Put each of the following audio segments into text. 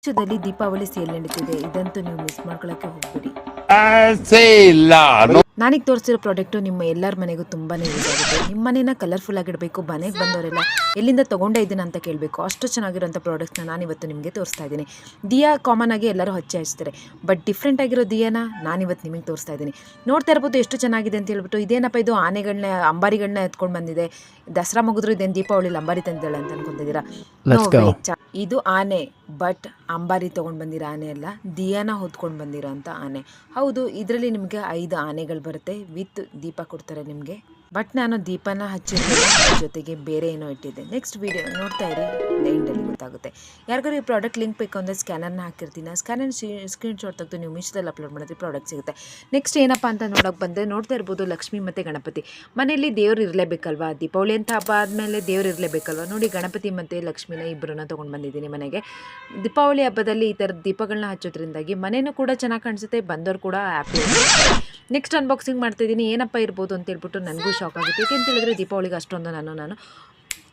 ದೇಶದಲ್ಲಿ ದೀಪಾವಳಿ ಸೇಲ್ ನಡೀತಿದೆ. ಇದಂತೂ ನೀವು ಮಿಸ್ ಮಾಡ್ಕೊಳ್ಳೋಕೆ ಹೋಗ್ಬೇಡಿ. ನಾನೀಗ ತೋರಿಸಿರೋ ಪ್ರಾಡಕ್ಟು ನಿಮ್ಮ ಎಲ್ಲರ ಮನೆಗೂ ತುಂಬಾ ಯೂಸ್ ಆಗುತ್ತೆ. ನಿಮ್ಮ ಮನೇನ ಕಲರ್ಫುಲ್ ಆಗಿಡಬೇಕು, ಮನೆಗೆ ಬಂದವರೆಲ್ಲ ಎಲ್ಲಿಂದ ತೊಗೊಂಡೇ ಇದ್ದೀನಿ ಅಂತ ಕೇಳಬೇಕು, ಅಷ್ಟು ಚೆನ್ನಾಗಿರೋಂಥ ಪ್ರಾಡಕ್ಟ್ಸ್ನ ನಾನಿವತ್ತು ನಿಮಗೆ ತೋರಿಸ್ತಾ ಇದ್ದೀನಿ. ದಿಯಾ ಕಾಮನ್ ಆಗಿ ಎಲ್ಲರೂ ಹಚ್ತಾರೆ, ಬಟ್ ಡಿಫ್ರೆಂಟ್ ಆಗಿರೋ ದಿಯಾನ ನಾನಿವತ್ತು ನಿಮಗೆ ತೋರಿಸ್ತಾ ಇದ್ದೀನಿ. ನೋಡ್ತಾ ಇರ್ಬೋದು ಎಷ್ಟು ಚೆನ್ನಾಗಿದೆ ಅಂತ ಹೇಳ್ಬಿಟ್ಟು. ಇದೇನಪ್ಪ ಇದು ಅಂಬಾರಿಗಳನ್ನ ಎತ್ಕೊಂಡು ಬಂದಿದೆ. ದಸರಾ ಮುಗಿದ್ರು ಇದೇನು ದೀಪಾವಳಿ ಅಂಬಾರಿ ತಂದಿದ್ದಾಳೆ ಅಂತ ಅನ್ಕೊಂಡಿದ್ದೀರಾ? ಇದು ಆನೆ, ಬಟ್ ಅಂಬಾರಿ ತೊಗೊಂಡು ಬಂದಿರೋ ಆನೆ ಅಲ್ಲ, ದಿಯಾನ ಹೊತ್ಕೊಂಡು ಬಂದಿರೋ ಅಂಥ ಆನೆ. ಹೌದು, ಇದರಲ್ಲಿ ನಿಮಗೆ 5 ಆನೆಗಳು ಬರುತ್ತೆ, ವಿತ್ ದೀಪ ಕೊಡ್ತಾರೆ ನಿಮಗೆ. ಬಟ್ ನಾನು ದೀಪನ ಹಚ್ಚಿರ್ತೀನಿ, ಜೊತೆಗೆ ಬೇರೆ ಏನೋ ಇಟ್ಟಿದ್ದೆ. ನೆಕ್ಸ್ಟ್ ವೀಡಿಯೋ ನೋಡ್ತಾ ಇರಿ, ಎಂಡಲ್ಲಿ ಗೊತ್ತಾಗುತ್ತೆ. ಯಾರಿಗಾರು ಈ ಪ್ರಾಡಕ್ಟ್ ಲಿಂಕ್ ಬೇಕು ಅಂದರೆ ಸ್ಕ್ಯಾನರ್ನ ಹಾಕಿರ್ತೀನಿ. ಆ ಸ್ಕ್ಯಾನರ್ ಸ್ಕ್ರೀನ್ಶಾಟ್ ತೆಗೆದು ನೀವು ಮೀಶೋದಲ್ಲಿ ಅಪ್ಲೋಡ್ ಮಾಡಿದ್ರೆ ಪ್ರಾಡಕ್ಟ್ ಸಿಗುತ್ತೆ. ನೆಕ್ಸ್ಟ್ ಏನಪ್ಪ ಅಂತ ನೋಡೋಕೆ ಬಂದರೆ ನೋಡ್ತಾ ಇರ್ಬೋದು, ಲಕ್ಷ್ಮಿ ಮತ್ತು ಗಣಪತಿ. ಮನೆಯಲ್ಲಿ ದೇವ್ರು ಇರಲೇಬೇಕಲ್ವಾ, ದೀಪಾವಳಿ ಅಂತ ಹಬ್ಬ ಆದಮೇಲೆ ದೇವ್ರು ಇರಲೇಬೇಕಲ್ವ. ನೋಡಿ, ಗಣಪತಿ ಮತ್ತು ಲಕ್ಷ್ಮಿನ ಇಬ್ಬರನ್ನ ತೊಗೊಂಡು ಬಂದಿದ್ದೀನಿ ಮನೆಗೆ. ದೀಪಾವಳಿ ಹಬ್ಬದಲ್ಲಿ ಈ ಥರದ ದೀಪಗಳನ್ನ ಹಚ್ಚೋದ್ರಿಂದಾಗಿ ಮನೆಯೂ ಕೂಡ ಚೆನ್ನಾಗಿ ಕಾಣಿಸುತ್ತೆ, ಬಂದವರು ಕೂಡ ಹ್ಯಾಪಿ. ನೆಕ್ಸ್ಟ್ ಅನ್ಬಾಕ್ಸಿಂಗ್ ಮಾಡ್ತಾಯಿದ್ದೀನಿ. ಏನಪ್ಪ ಇರ್ಬೋದು ಅಂತ ಹೇಳ್ಬಿಟ್ಟು ನನಗೂ ಶಾಕ್ ಆಗುತ್ತೆ. ಏಕೆಂತ ಹೇಳಿದ್ರೆ ದೀಪಾವಳಿಗೆ ಅಷ್ಟೊಂದು ನಾನು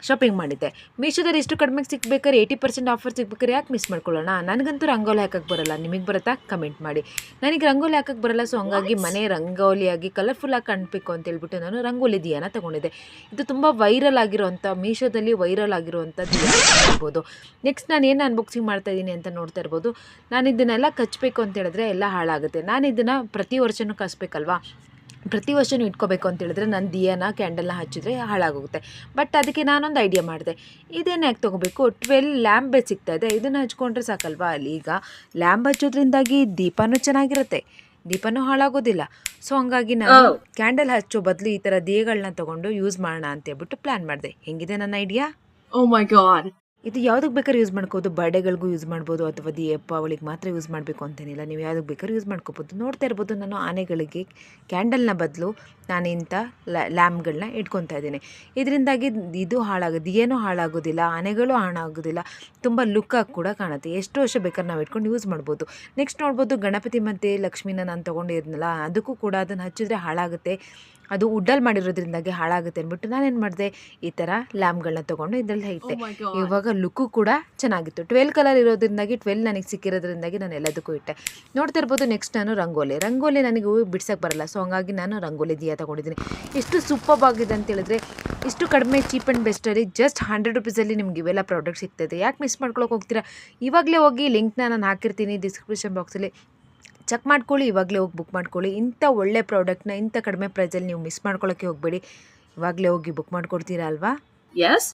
ಶಾಪಿಂಗ್ ಮಾಡಿದ್ದೆ. ಮೀಶೋದಲ್ಲಿ ಇಷ್ಟು ಕಡಿಮೆಗೆ ಸಿಗ್ಬೇಕಾದ್ರೆ 80% ಆಫರ್ ಸಿಗ್ಬೇಕಾದ್ರೆ ಯಾಕೆ ಮಿಸ್ ಮಾಡ್ಕೊಳ್ಳೋಣ. ನನಗಂತೂ ರಂಗೋಲಿ ಹಾಕಕ್ಕೆ ಬರಲ್ಲ, ನಿಮಗೆ ಬರುತ್ತಾ ಕಮೆಂಟ್ ಮಾಡಿ. ನನಗೆ ರಂಗೋಲಿ ಹಾಕಕ್ಕೆ ಬರಲ್ಲ, ಸೊ ಹಂಗಾಗಿ ಮನೆ ರಂಗೋಲಿಯಾಗಿ ಕಲರ್ಫುಲ್ಲಾಗಿ ಕಾಣಬೇಕು ಅಂತ ಹೇಳ್ಬಿಟ್ಟು ನಾನು ರಂಗೋಲಿ ದಿಯಾನ ತೊಗೊಂಡಿದ್ದೆ. ಇದು ತುಂಬ ವೈರಲ್ ಆಗಿರೋವಂಥ, ಮೀಶೋದಲ್ಲಿ ವೈರಲ್ ಆಗಿರೋವಂಥ ದಿಯಾ ಇರ್ಬೋದು. ನೆಕ್ಸ್ಟ್ ನಾನು ಏನು ಅನ್ಬಾಕ್ಸಿಂಗ್ ಮಾಡ್ತಾಯಿದ್ದೀನಿ ಅಂತ ನೋಡ್ತಾ ಇರ್ಬೋದು. ನಾನು ಇದನ್ನೆಲ್ಲ ಕಚ್ಚಬೇಕು ಅಂತ ಹೇಳಿದ್ರೆ ಎಲ್ಲ ಹಾಳಾಗುತ್ತೆ. ನಾನು ಇದನ್ನು ಪ್ರತಿ ವರ್ಷವೂ ಕಚ್ಚಬೇಕಲ್ವಾ, ಪ್ರತಿ ವರ್ಷವೂ ಇಟ್ಕೋಬೇಕು ಅಂತ ಹೇಳಿದ್ರೆ ನಾನು ದಿಯಾನ ಕ್ಯಾಂಡಲ್ನ ಹಚ್ಚಿದ್ರೆ ಹಾಳಾಗೋಗುತ್ತೆ. ಬಟ್ ಅದಕ್ಕೆ ನಾನೊಂದು ಐಡಿಯಾ ಮಾಡಿದೆ. ಇದೇನು ಯಾಕೆ ತೊಗೋಬೇಕು, 12 ಲ್ಯಾಂಪ್ ಸಿಗ್ತಾಯಿದೆ, ಇದನ್ನು ಹಚ್ಕೊಂಡ್ರೆ ಸಾಕಲ್ವಾ. ಅಲ್ಲಿ ಈಗ ಲ್ಯಾಂಪ್ ಹಚ್ಚೋದ್ರಿಂದಾಗಿ ದೀಪನೂ ಚೆನ್ನಾಗಿರುತ್ತೆ, ದೀಪನೂ ಹಾಳಾಗೋದಿಲ್ಲ. ಸೊ ಹಂಗಾಗಿ ನಾನು ಕ್ಯಾಂಡಲ್ ಹಚ್ಚೋ ಬದಲು ಈ ಥರ ದಿಯಗಳನ್ನ ತೊಗೊಂಡು ಯೂಸ್ ಮಾಡೋಣ ಅಂತ ಹೇಳ್ಬಿಟ್ಟು ಪ್ಲ್ಯಾನ್ ಮಾಡಿದೆ. ಹೆಂಗಿದೆ ನನ್ನ ಐಡಿಯಾ? Oh my god. ಇದು ಯಾವುದಕ್ಕೆ ಬೇಕಾದ್ರೂ ಯೂಸ್ ಮಾಡ್ಕೋಬೋದು. ಬರ್ಡೇಗಳಿಗೂ ಯೂಸ್ ಮಾಡ್ಬೋದು, ಅಥವಾ ದೀಪಾವಳಿಗೆ ಮಾತ್ರ ಯೂಸ್ ಮಾಡಬೇಕು ಅಂತೇನಿಲ್ಲ, ನೀವು ಯಾವುದಕ್ಕೆ ಬೇಕಾದ್ರೂ ಯೂಸ್ ಮಾಡ್ಕೋಬೋದು. ನೋಡ್ತಾ ಇರ್ಬೋದು, ನಾನು ಆನೆಗಳಿಗೆ ಕ್ಯಾಂಡಲ್ನ ಬದಲು ನಾನು ಇಂಥ ಲ್ಯಾಂಪ್ಗಳನ್ನ ಇಟ್ಕೊತಾ ಇದ್ದೀನಿ. ಇದರಿಂದಾಗಿ ಇದು ದಿಯೇನೂ ಹಾಳಾಗೋದಿಲ್ಲ, ಆನೆಗಳು ಹಾಳಾಗೋದಿಲ್ಲ, ತುಂಬ ಲುಕ್ಕಾಗಿ ಕೂಡ ಕಾಣುತ್ತೆ. ಎಷ್ಟು ವರ್ಷ ಬೇಕಾದ್ರೆ ನಾವು ಇಟ್ಕೊಂಡು ಯೂಸ್ ಮಾಡ್ಬೋದು. ನೆಕ್ಸ್ಟ್ ನೋಡ್ಬೋದು, ಗಣಪತಿ ಮತ್ತು ಲಕ್ಷ್ಮಿನ ನಾನು ತೊಗೊಂಡಿದ್ನಲ್ಲ, ಅದಕ್ಕೂ ಕೂಡ ಅದನ್ನು ಹಚ್ಚಿದ್ರೆ ಹಾಳಾಗುತ್ತೆ, ಅದು ವುಡ್ಡಲ್ಲಿ ಮಾಡಿರೋದ್ರಿಂದಾಗಿ ಹಾಳಾಗುತ್ತೆ ಅಂದ್ಬಿಟ್ಟು ನಾನೇನು ಮಾಡಿದೆ, ಈ ಥರ ಲ್ಯಾಂಪ್ಗಳನ್ನ ತೊಗೊಂಡು ಇದರಲ್ಲಿ ಇಟ್ಟೆ. ಇವಾಗ ಲುಕ್ಕು ಕೂಡ ಚೆನ್ನಾಗಿತ್ತು. 12 ಕಲರ್ ಇರೋದ್ರಿಂದಾಗಿ 12 ನನಗೆ ಸಿಕ್ಕಿರೋದ್ರಿಂದಾಗಿ ನಾನು ಎಲ್ಲದಕ್ಕೂ ಇಟ್ಟೆ. ನೋಡ್ತಾ ಇರ್ಬೋದು. ನೆಕ್ಸ್ಟ್ ನಾನು ರಂಗೋಲಿ ನನಗೆ ಬಿಡ್ಸೋಕ್ಕೆ ಬರಲ್ಲ, ಸೊ ಹಂಗಾಗಿ ನಾನು ರಂಗೋಲಿ ದಿಯಾ ತೊಗೊಂಡಿದ್ದೀನಿ. ಎಷ್ಟು ಸೂಪರ್ ಆಗಿದೆ ಅಂತ ಹೇಳಿದ್ರೆ, ಇಷ್ಟು ಕಡಿಮೆ ಚೀಪ್ ಆ್ಯಂಡ್ ಬೆಸ್ಟಲ್ಲಿ ಜಸ್ಟ್ 100 ರುಪೀಸಲ್ಲಿ ನಿಮ್ಗೆ ಇವೆಲ್ಲ ಪ್ರಾಡಕ್ಟ್ ಸಿಗ್ತದೆ. ಯಾಕೆ ಮಿಸ್ ಮಾಡ್ಕೊಳಕ್ಕೆ ಹೋಗ್ತೀರಾ? ಇವಾಗಲೇ ಹೋಗಿ ಲಿಂಕ್ನ ನಾನು ಹಾಕಿರ್ತೀನಿ ಡಿಸ್ಕ್ರಿಪ್ಷನ್ ಬಾಕ್ಸಲ್ಲಿ, ಚೆಕ್ ಮಾಡ್ಕೊಳ್ಳಿ. ಇವಾಗಲೇ ಹೋಗಿ ಬುಕ್ ಮಾಡ್ಕೊಳ್ಳಿ. ಇಂಥ ಒಳ್ಳೆ ಪ್ರಾಡಕ್ಟ್ನ ಇಂಥ ಕಡಿಮೆ ಪ್ರೈಸಲ್ಲಿ ನೀವು ಮಿಸ್ ಮಾಡ್ಕೊಳ್ಳೋಕ್ಕೆ ಹೋಗಬೇಡಿ. ಇವಾಗಲೇ ಹೋಗಿ ಬುಕ್ ಮಾಡ್ಕೊಡ್ತೀರಾ ಅಲ್ವಾ? Yes.